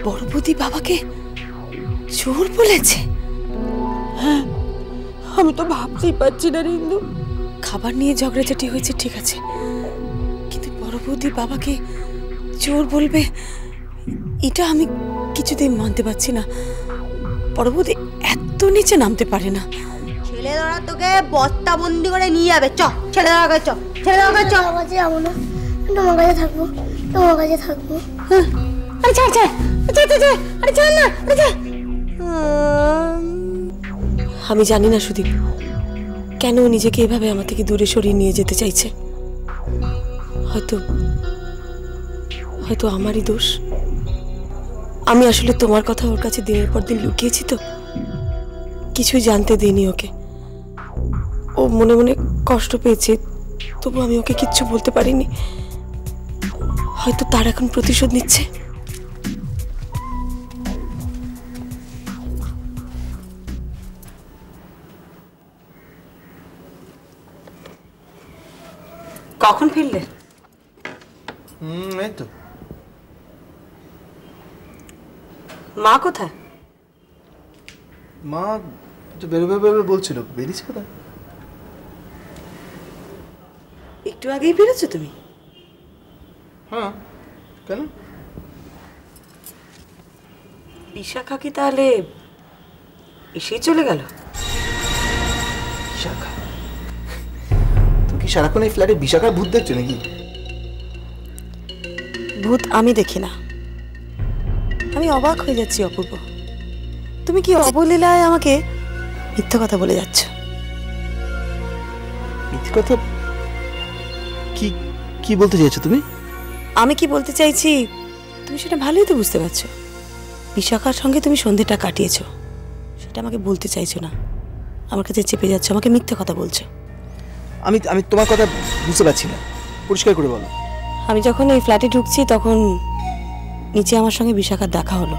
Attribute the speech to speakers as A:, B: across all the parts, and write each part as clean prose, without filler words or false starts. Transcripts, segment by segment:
A: বড়বৌদি বাবাকে চোর বলেছে?
B: হ্যাঁ, আমি তো ভাবতেই পারছি না রিন্দু।
A: খাবার নিয়ে ঝগড়াঝাটি হয়েছে ঠিক আছে, কিন্তু বড়বৌদি বাবাকে চোর বলবে এটা আমি কিছুতেই মানতে পারছি না। বড়বৌদি এত নিচে নামতে পারে না।
C: ছেলে ধরা তোকে বস্তা বন্দি করে নিয়ে যাবে। চ ছেলে ধরা চ, ছেলে ধরা চ।
D: আমার কাছে যাবো না, তোমার কাছে থাকবো, তোমার কাছে থাকবো।
C: আরে চল চল চল চল, আরে চল না, আরে চল।
A: আমি জানি না সুদীপ কেন নিজেকে এভাবে আমার থেকে দূরে সরিয়ে নিয়ে যেতে চাইছে। হয়তো হয়তো আমারই দোষ। আমি আসলে তোমার কথা ওর কাছে দিনের পর দিন লুকিয়েছি, তো কিছুই জানতে দিইনি ওকে। ও মনে মনে কষ্ট পেয়েছে, তবু আমি ওকে কিচ্ছু বলতে পারিনি। হয়তো তার এখন প্রতিশোধ নিচ্ছে। কখন ফিরলে?
E: এই তো।
A: মা কোথায়?
E: মা তো বেরোবে বলছিল, বেরিয়েছে কোথায়?
A: একটু আগেই বেরোচ্ছ তুমি?
E: হ্যাঁ, কেন?
A: বিশাখা কি তাহলে এসেই চলে গেল?
E: বিশাখা? তুমি কি সারাক্ষণ এই ফ্ল্যাটে বিশাখার ভূত দেখছো নাকি?
A: ভূত আমি দেখি না। আমি অবাক হয়ে যাচ্ছি অপূর্ব, তুমি কি অবলীলায় আমাকে মিথ্যা কথা বলে যাচ্ছ?
E: মিথ্যে কথা? কি কি বলতে চাইছো তুমি?
A: আমি কি বলতে চাইছি তুমি সেটা ভালোই তো বুঝতে পারছো। বিশাখার সঙ্গে তুমি সন্ধ্যেটা কাটিয়েছো, সেটা আমাকে বলতে চাইছো না, আমার কাছে চেপে যাচ্ছ, আমাকে মিথ্যা কথা বলছো।
E: আমি আমি তোমার কথা বুঝতে পারছি না, পরিষ্কার করে বলো।
A: আমি যখন এই ফ্ল্যাটে ঢুকছি তখন নিচে আমার সঙ্গে বিশাখার দেখা হলো।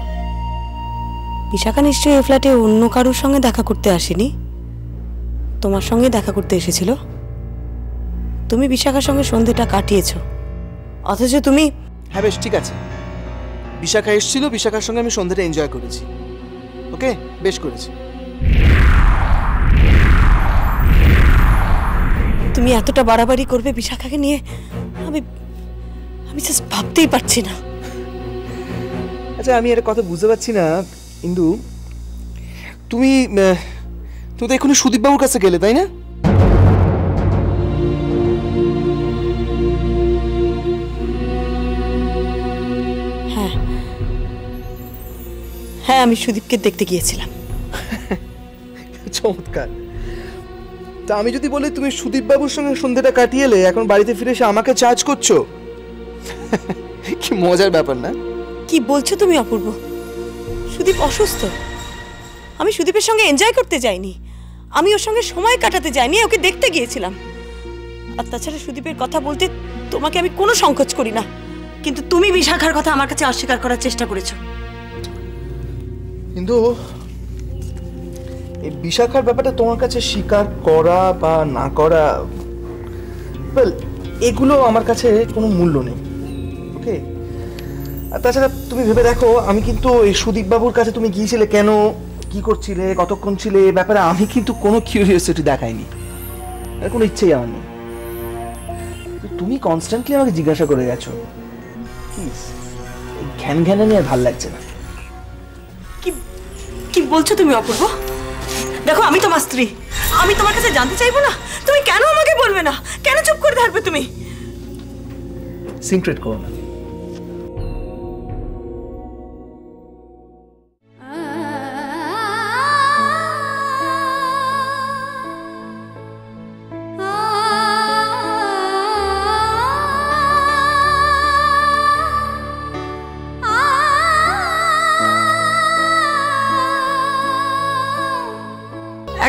A: বিশাখা নিশ্চয়ই এই ফ্ল্যাটে অন্য কারোর সঙ্গে দেখা করতে আসেনি, তোমার সঙ্গে দেখা করতে এসেছিল। তুমি বিশাখার সঙ্গে সন্ধ্যেটা কাটিয়েছো, অথচ তুমি...
E: হ্যাঁ বেশ ঠিক আছে, বিশাখা এসেছিল, বিশাখার সঙ্গে আমি সন্ধ্যাটা এনজয় করেছি। ওকে, বেশ করেছি।
A: তুমি এতটা বাড়াবাড়ি করবে বিশাখাকে নিয়ে আমি আমি জাস্ট ভাবতেই পারছি না।
E: আচ্ছা, আমি একটা কথা বুঝতে পারছি না ইন্দু, তুমি তো এখনই সুদীপবাবুর কাছে গেলে তাই না?
A: হ্যাঁ হ্যাঁ, আমি সুদীপকে দেখতে গিয়েছিলাম।
E: চমৎকার। তা আমি যদি বলি তুমি সুদীপবাবুর সঙ্গে সন্ধ্যাটা কাটিয়ে এলে, এখন বাড়িতে ফিরে এসে আমাকে চার্জ করছো, কি মজার ব্যাপার না?
A: কি বলছো তুমি অপূর্ব? সুদীপ অসুস্থ, আমি সুদীপের সঙ্গে এনজয় করতে যাইনি, আমি ওর সঙ্গে সময় কাটাতে যাইনি, ওকে দেখতে গিয়েছিলাম। আর তাছাড়া সুদীপের কথা বলতে তোমাকে আমি কোনো সংকোচ করি না, কিন্তু তুমি বিশাখার কথা আমার কাছে অস্বীকার করার চেষ্টা করেছো।
E: কিন্তু এই বিশাখার ব্যাপারটা তোমার কাছে স্বীকার করা বা না করা, এগুলো আমার কাছে কোনো মূল্য নেই। ওকে, আর তাছাড়া তুমি ভেবে দেখো, আমি কিন্তু এই সুদীপবাবুর কাছে তুমি গিয়েছিলে কেন, কি করছিলে, কতক্ষণ ছিলে, এ ব্যাপারে আমি কিন্তু কোনো কিউরিওসিটি দেখাইনি, আর কোনো ইচ্ছেই আমার নেই। তুমি কনস্ট্যান্টলি আমাকে জিজ্ঞাসা করে গেছো, প্লিজ এই ঘ্যান ঘ্যানা নিয়ে আর ভাল লাগছে না।
A: কি বলছো তুমি অপূর্ব? দেখো আমি তোমার স্ত্রী, আমি তোমার কাছে জানতে চাইবো না? তুমি কেন আমাকে বলবে না? কেন চুপ করে থাকবে তুমি?
E: সিক্রেট করো না।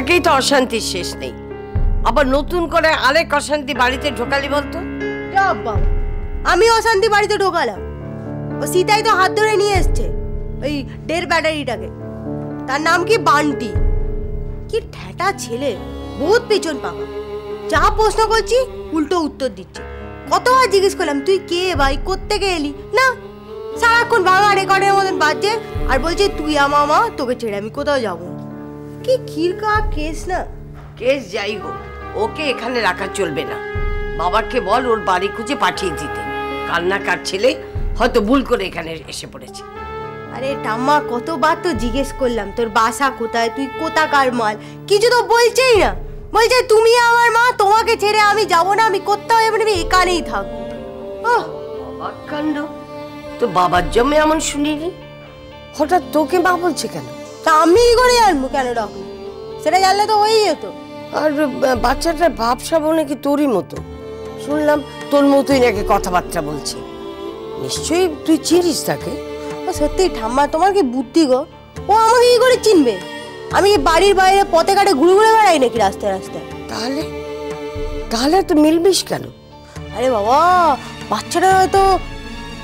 F: একেই তো অশান্তির শেষ নেই, আবার নতুন করে আরেক অশান্তি বাড়িতে ঢোকালি বলতো?
C: বাবা, আমি অশান্তি বাড়িতে ঢোকালাম? ও সীতাই তো হাত ধরে নিয়ে এসছে ওই ডের ব্যাটারিটাকে, তার নাম কি বান্টি। কি ঠেটা ছেলে, বহুত পেছন পাকা, যা প্রশ্ন করছি উল্টো উত্তর দিচ্ছে। কতবার জিজ্ঞেস করলাম তুই কে ভাই, কোত্থেকে এলি, না সারাক্ষণ ভাঙা রেকর্ডের মতন বাজছে আর বলছে তুই আমার মা, তোকে ছেড়ে আমি কোথাও যাবো না। কি কিরকা কেস না।
F: কেস যাই হোক, ওকে এখানে রাখা চলবে না। বাবাকে বল ওর বাড়ি খুঁজে পাঠিয়ে দিতে। কান্নাকার ছেলে হয়তো ভুল করে এখানে এসে পড়েছে।
C: আরে ঠাম্মা, কতবার তো জিজ্ঞেস করলাম তোর বাসা কোথায়, তুই কোথাকার মাল, কিছু তো বলছেই না। বলছে তুমি আমার মা, তোমাকে ছেড়ে আমি যাব না, আমি কোথাও যাবো না, আমি এখানেই থাকবো। ওহ,
F: অবাক কাণ্ড, তো বাবার জন্মে এমন শুনিনি। হঠাৎ তোকে মা বলছে কেন?
C: তা আমি কি করে জানবো কেন ডাকবো? সেটা জানলে তো হয়েই যেত।
F: আর বাচ্চাটার ভাবসাব নাকি তোরই মতো, শুনলাম তোর মতোই নাকি কথাবার্তা বলছে। নিশ্চয়ই তুই চিনিস তাকে।
C: সত্যি ঠাম্মা, তোমার কি বুদ্ধি গো? ও আমাকে কি করে চিনবে? আমি কি বাড়ির বাইরে পথে ঘাটে ঘুরে ঘুরে বেড়াই নাকি রাস্তায় রাস্তায়?
F: তাহলে তাহলে তো মিলবিস কেন?
C: আরে বাবা, বাচ্চাটা হয়তো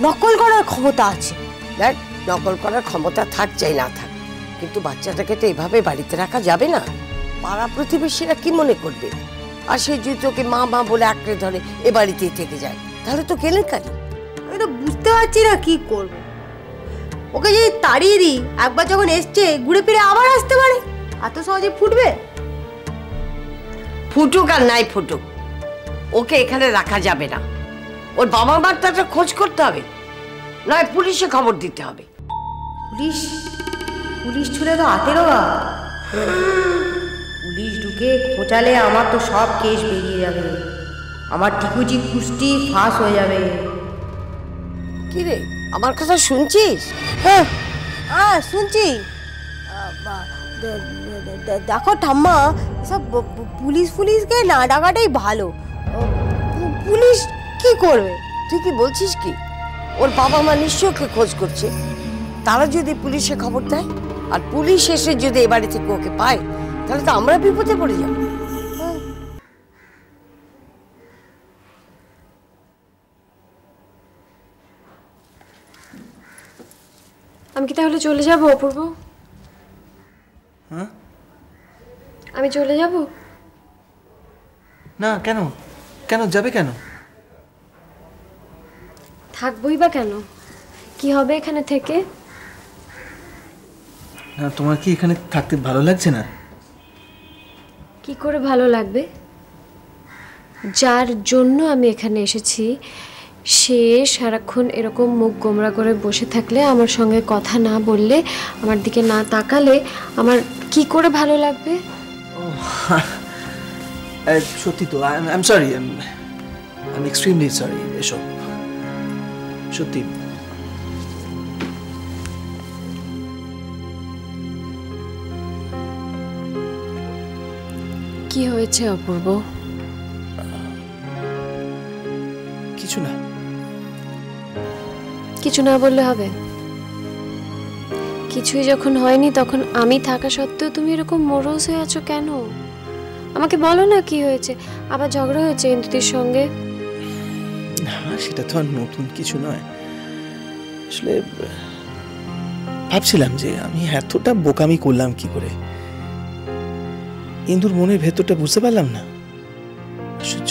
C: নকল করার ক্ষমতা আছে।
F: দেখ, নকল করার ক্ষমতা থাক চাই না থাক, কিন্তু বাচ্চাটাকে তো এভাবে বাড়িতে রাখা যাবে না। পাড়া প্রতিবেশীরা কি মনে করবে? আর সে যদি তোকে মা মা বলে আঁকড়ে ধরে এ বাড়িতেই থেকে যায়, তাহলে তো কেলেঙ্কারি।
C: আমি তো বুঝতে পারছি না কি করব। ওকে যদি তাড়িয়ে দিই, একবার যখন এসছে ঘুরে ফিরে আবার আসতে পারে, এত সহজে ফুটবে?
F: ফুটুক আর নাই ফুটুক, ওকে এখানে রাখা যাবে না। ওর বাবা মার তো একটা খোঁজ করতে হবে, নয় পুলিশে খবর দিতে হবে।
C: পুলিশ? পুলিশ ছুড়ে তো হাতেরও গা। পুলিশ ঢুকে খোঁচালে আমার তো সব কেস বেরিয়ে যাবে, আমার টিকুজি কুষ্টি ফাঁস হয়ে যাবে।
F: কি রে, আমার কথা শুনছিস?
C: হ্যাঁ হ্যাঁ শুনছি। দেখো ঠাম্মা, সব পুলিশ ফুলিশকে না ডাকাটাই ভালো। পুলিশ কি করবে?
F: তুই কি বলছিস কি? ওর বাবা মা নিশ্চয়ই ওকে খোঁজ করছে। তারা যদি পুলিশে খবর দেয় আর পুলিশ এসে যদি এ বাড়ি থেকে ওকে পায়, তাহলে তো আমরা বিপদে পড়ে যাব।
G: আমি কি তাহলে চলে যাব অপূর্ব?
E: হ্যাঁ,
G: আমি চলে যাব?
E: না, কেন? কেন যাবে? কেন
G: থাকবই বা কেন? কি হবে এখানে থেকে?
E: না, তোমার কি এখানে থাকতে ভালো লাগছে না?
G: কি করে ভালো লাগবে? যার জন্য আমি এখানে এসেছি সে সারাক্ষণ এরকম মুখ গোমরা করে বসে থাকলে, আমার সঙ্গে কথা না বললে, আমার দিকে না তাকালে আমার কি করে ভালো লাগবে?
E: সত্যি তো, I am sorry, I am extremely sorry. এসব সত্যি।
G: কি হয়েছে অপূর্ব?
E: কিছু না।
G: কিছু না বললে হবে? কিছুই যখন হয়নি তখন আমি থাকা সত্ত্বেও তুমি এরকম মোরস হয়ে আছো কেন? আমাকে বলো না কি হয়েছে। আবার ঝগড়া হয়েছে ইন্দুতির সঙ্গে?
E: না, সেটা তো আর নতুন কিছু নয়। আসলে ভাবছিলাম যে আমি এতটা বোকামি করলাম কি করে। ইন্দুর মনের ভেতরটা বুঝতে পারলাম না। আশ্চর্য,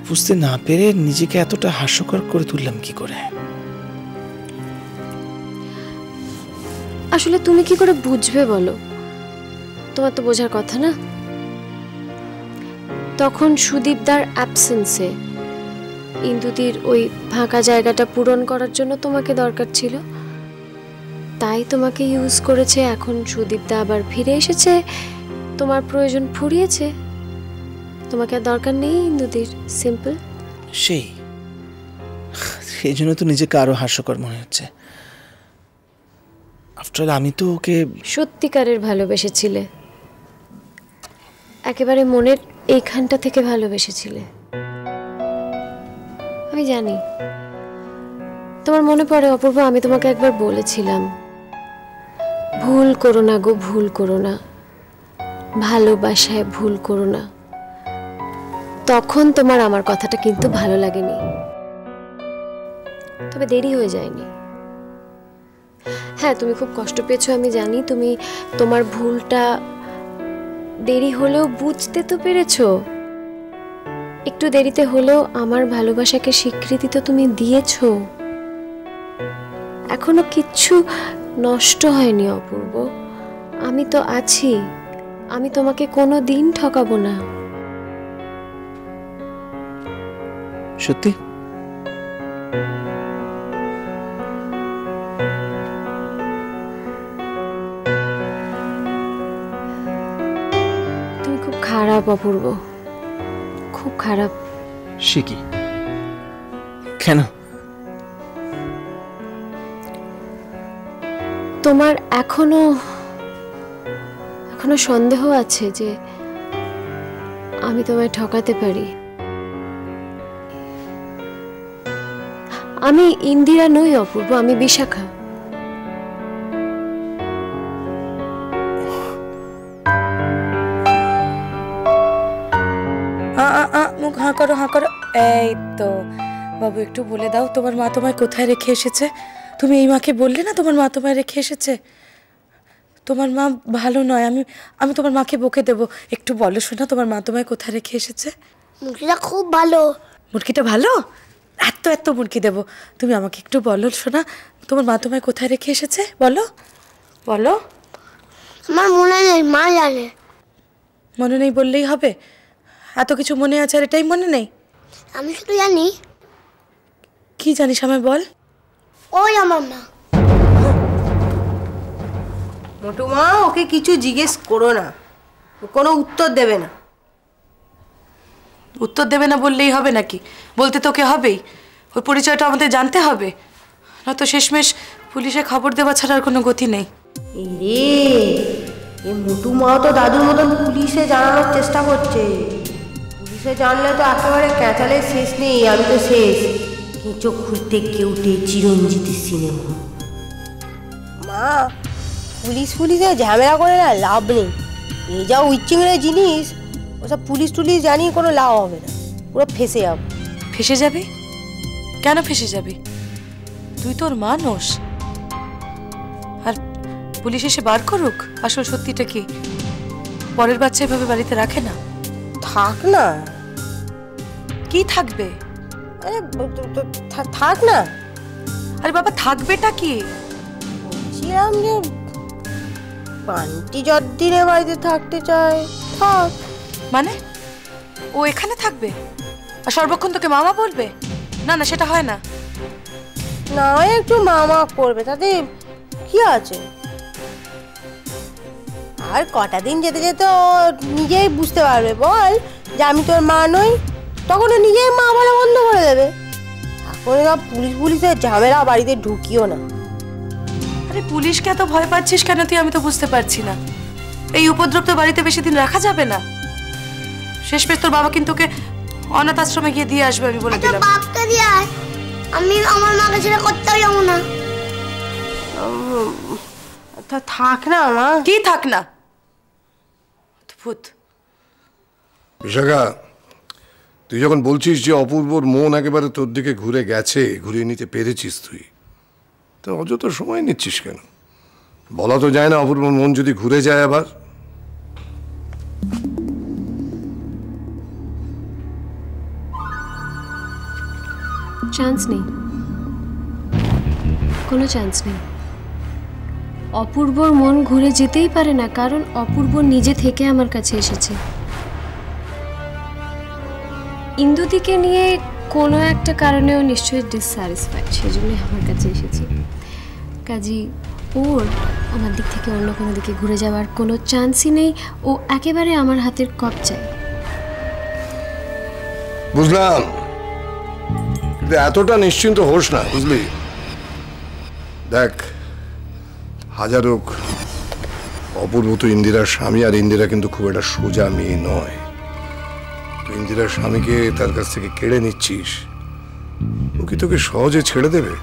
E: বুঝতে না পেরে নিজেকে এতটা হাস্যকর করে তুললাম কি করে।
G: আসলে তুমি কি করে বুঝবে বলো? তোমার তো বোঝার কথা না। তখন সুদীপদার অ্যাবসেন্সে ইন্দুতির ওই ফাঁকা জায়গাটা পূরণ করার জন্য তোমাকে দরকার ছিল, তাই তোমাকে ইউজ করেছে। এখন সুদীপদা আবার ফিরে এসেছে, তোমার প্রয়োজন ফুরিয়েছে, তোমাকে আর দরকার নেই ইন্দুতির। সিম্পল।
E: সেই জন্য তো নিজেকে আরো হাস্যকর মনে হচ্ছে। আফটার আমি তো ওকে
G: সত্যিকারের ভালোবেসেছিলে, একেবারে মনের এইখানটা থেকে ভালোবেসেছিলে। আমি জানি। তোমার মনে পড়ে অপূর্ব, আমি তোমাকে একবার বলেছিলাম, ভুল করো না গো, ভুল করো না, ভালোবাসায় ভুল করো না। তখন তোমার আমার কথাটা কিন্তু ভালো লাগেনি, তবে দেরি হয়ে যায়নি। হ্যাঁ, তুমি খুব কষ্ট পেয়েছো আমি জানি। তুমি তোমার ভুলটা দেরি হলেও বুঝতে তো পেরেছো। একটু দেরিতে হলেও আমার ভালোবাসাকে স্বীকৃতি তো তুমি দিয়েছো। এখনো কিচ্ছু নষ্ট হয়নি অপূর্ব। আমি তো আছি, আমি তোমাকে কোনো দিন ঠকাবো না।
E: সত্যি?
G: তুমি খুব খারাপ অপূর্ব, খুব খারাপ।
E: সে কি? কেন?
G: তোমার এখনো সন্দেহ আছে যে আমি তোমায় ঠকাতে পারি। আমি ইন্দিরা নই অপূর্ব, আমি বিশাখা।
A: মুখ হাঁ করো, হাঁ করো। এই তো বাবু, একটু বলে দাও তোমার মা তোমায় কোথায় রেখে এসেছে? তুমি এই মাকে বললে না তোমার মা তোমায় রেখে এসেছে? তোমার মা ভালো নয়, আমি তোমার মাকে বকে দেবো। একটু বলো শোনা, তোমার মা তোমায় কোথায় রেখে এসেছে?
D: মুরগিটা খুব ভালো।
A: মুরগিটা ভালো? এত এত মুরগি দেবো। তুমি আমাকে একটু বলো শোনা, তোমার মা তোমায় কোথায় রেখে এসেছে? বলো বলো।
D: আমার মনে নেই, মা জানে।
A: মনে নেই বললেই হবে? এত কিছু মনে আছে আর এটাই মনে নেই?
D: আমি শুধু জানি
A: কি জানিস আমায় বল।
D: ওই আমার মা।
C: মোটু মা, ওকে কিছু জিজ্ঞেস করো না, ও কোনো উত্তর দেবে না।
A: উত্তর দেবে না বললেই হবে নাকি? বলতে তোকে হবেই, ওর পরিচয়টা আমাদের জানতে হবে, নয়তো শেষমেশ পুলিশে খবর দেওয়া ছাড়া আর কোনো গতি নেই।
C: এই রে, এই মোটু মাও তো দাদুর মতন পুলিশে জানানোর চেষ্টা করছে। পুলিশে জানলে তো একেবারে ক্যাচালের শেষ নেই। আমি তো শেষ, কেঁচো খুঁড়তে কেউটে চিরঞ্জিতের সিনেমা। মা, পুলিশে ঝামেলা করে না লাভ নেই। এই যা উইচিংড়ে জিনিস, ওসব পুলিশ জানিয়ে কোনো লাভ হবে না, পুরো ফেসে যাবো।
A: ফেসে যাবি? কেন ফেসে যাবি? তুই তোর মানুষ, আর পুলিশ এসে বার করুক আসল সত্যিটা কি। পরের বাচ্চা এভাবে বাড়িতে রাখে না।
C: থাক না।
A: কি থাকবে?
C: আরে থাক না।
A: আরে বাবা, থাকবেটা কি?
C: বলছিলাম যে বান্টি যতদিনে বাড়িতে থাকতে চায় থাক।
A: মানে ও এখানে থাকবে আর সর্বক্ষণ তোকে মামা বলবে? না না, সেটা হয় না।
C: না, একটু মামা করবে, তাতে কি আছে? আর কটা দিন যেতে যেতে ও নিজেই বুঝতে পারবে, বল যে আমি তোর মা নই, তখন ও নিজেই মা বলা বন্ধ করে দেবে। এখন এসব পুলিশের ঝামেলা বাড়িতে ঢুকিও না।
A: আরে পুলিশকে এত ভয় পাচ্ছিস কেন তুই? আমি তো বুঝতে পারছি না। এই উপদ্রব তো বাড়িতে বেশি দিন রাখা যাবে না। শেষমেশ তোর বাবা কিন্তু ওকে অনাথ আশ্রমে গিয়ে দিয়ে আসবে, আমি বলে দিলাম।
D: বাপকে দিয়ে আয়, আমি আমার মাকে ছেড়ে করতেও যাবো না।
C: থাক না মা।
A: কি থাক না? অদ্ভুত।
H: বিশাখা, তুই যখন বলছিস যে অপূর্বর মন একেবারে তোর দিকে ঘুরে গেছে, ঘুরিয়ে নিতে পেরেছিস তুই, তো অযথা সময় নিচ্ছিস কেন? বলা তো যায় না অপূর্বর মন যদি ঘুরে যায় আবার।
G: চান্স নেই, কোনো চান্স নেই। অপূর্বর মন ঘুরে যেতেই পারে না, কারণ অপূর্ব নিজে থেকে আমার কাছে এসেছে। ইন্দুদিকে নিয়ে কোনো একটা কারণেও নিশ্চয়ই ডিসস্যাটিসফাইড, সেজন্যই আমার কাছে এসেছে। কাজী ওর আমার দিক থেকে অন্য কোনো দিকে ঘুরে যাওয়ার কোনো চান্সই নেই। ও একেবারে আমার হাতের কবজায়।
H: বুঝলাম, কিন্তু এতটা নিশ্চিন্ত হোস না, বুঝলি? দেখ, হাজার হোক অপূর্ব তো ইন্দিরার স্বামী, আর ইন্দিরা কিন্তু খুব একটা সোজা মেয়ে নয়। তুই ইন্দিরার স্বামীকে তার কাছ থেকে কেড়ে নিচ্ছিস, ও কি তোকে সহজে ছেড়ে দেবে?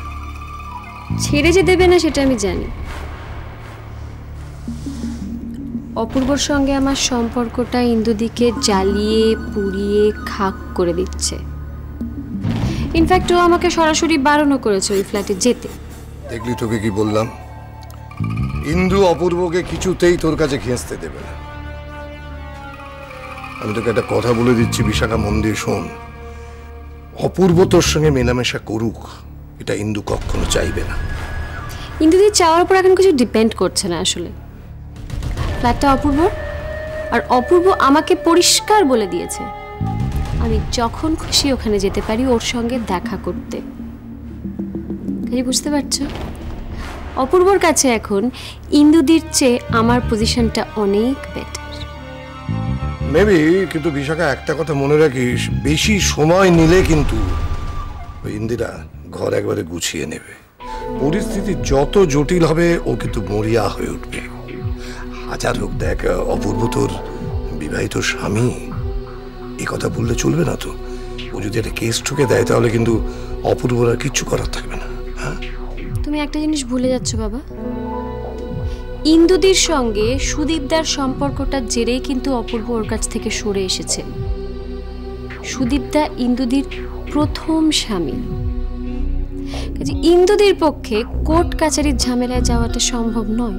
G: ছেড়ে যে দেবে না সেটা আমি জানি। অপূর্বর সঙ্গে আমার সম্পর্কটা ইন্দুদিকে জ্বালিয়ে পুড়িয়ে খাক করে দিচ্ছে। ইনফ্যাক্ট ও আমাকে সরাসরি বারণও করেছে ওই ফ্ল্যাটে যেতে।
H: দেখলি তোকে কি বললাম? ইন্দু অপূর্বকে কিছুতেই তোর কাছে ঘেঁচতে দেবে না। আমি তোকে একটা কথা বলে দিচ্ছি বিশাখা, মন দিয়ে শোন। অপূর্ব তোর সঙ্গে মেলামেশা করুক, এটা ইন্দু কখনো চাইবে না।
G: ইন্দুদির চাওয়ার উপর এখন কিছু ডিপেন্ড করছে না আসলে। ফ্ল্যাটটা অপূর্ব, আর অপূর্ব আমাকে পরিষ্কার বলে দিয়েছে আমি যখন খুশি ওখানে যেতে পারি ওর সঙ্গে দেখা করতে। বুঝতে পারছো, অপূর্বর কাছে এখন ইন্দুদির চেয়ে আমার পজিশনটা অনেক বেটার।
H: মেবি, কিন্তু বিশাখা একটা কথা মনে রাখিস, বেশি সময় নিলে কিন্তু ইন্দিরা ঘর একবারে গুছিয়ে নেবে। পরিস্থিতি যত জটিল হবে ও কিন্তু মরিয়া হয়ে উঠবে। হাজার হোক, দেখ অপূর্ব তোর বিবাহিত স্বামী, এ কথা বললে চলবে না তো। ও যদি একটা কেস ঠুকে দেয় তাহলে কিন্তু অপূর্বর আর কিচ্ছু করার থাকবে না। হ্যাঁ,
G: তুমি একটা জিনিস ভুলে যাচ্ছ বাবা, ইন্দুদির সঙ্গে সুদীপদার সম্পর্কটার জেরেই কিন্তু অপূর্ব ওর কাছ থেকে সরে এসেছে। সুদীপদা ইন্দুদির প্রথম স্বামী, ইন্দুদির পক্ষে কোর্ট কাছারির ঝামেলায় যাওয়াটা সম্ভব নয়।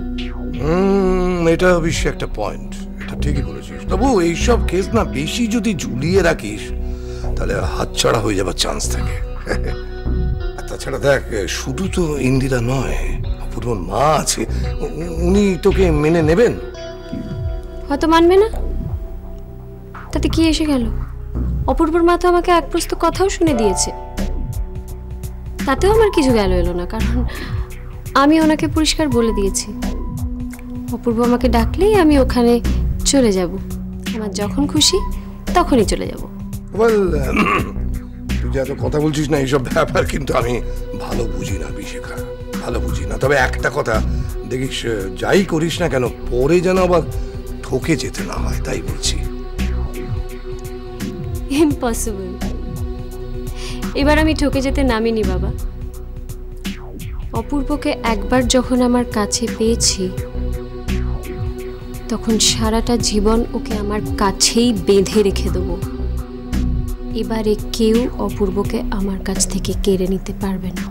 H: এটা অবশ্যই একটা পয়েন্ট, এটা ঠিকই বলেছিস। তবু এইসব কেস না বেশি যদি ঝুলিয়ে রাখিস তাহলে হাতছাড়া হয়ে যাবার চান্স থাকে। তাছাড়া দেখ, শুধু তো ইন্দিরা নয়, অপূর্বর মা আছে, উনি তোকে মেনে নেবেন।
G: হয়তো মানবে না, তাতে কি এসে গেল? অপূর্বর মা তো আমাকে এক প্রস্ত কথাও শুনে দিয়েছে, তাতেও আমার কিছু গেল এলো না, কারণ আমি ওনাকে পরিষ্কার বলে দিয়েছি অপূর্ব আমাকে ডাকলেই আমি ওখানে চলে যাব, আমার যখন খুশি তখনই চলে যাব।
H: তুই যা তো কথা বলছিস না, এইসব ব্যাপার কিন্তু আমি ভালো বুঝি না বিশাখা, ভালো বুঝি না। তবে একটা কথা দেখিস, যাই করিস না কেন পরে যেন আবার ঠকে যেতে না হয়, তাই বলছি।
G: ইম্পসিবল, এবার আমি ঠকে যেতে নামিনি বাবা। অপূর্বকে একবার যখন আমার কাছে পেয়েছি তখন সারাটা জীবন ওকে আমার কাছেই বেঁধে রেখে দেবো। এবারে কেউ অপূর্বকে আমার কাছ থেকে কেড়ে নিতে পারবে না।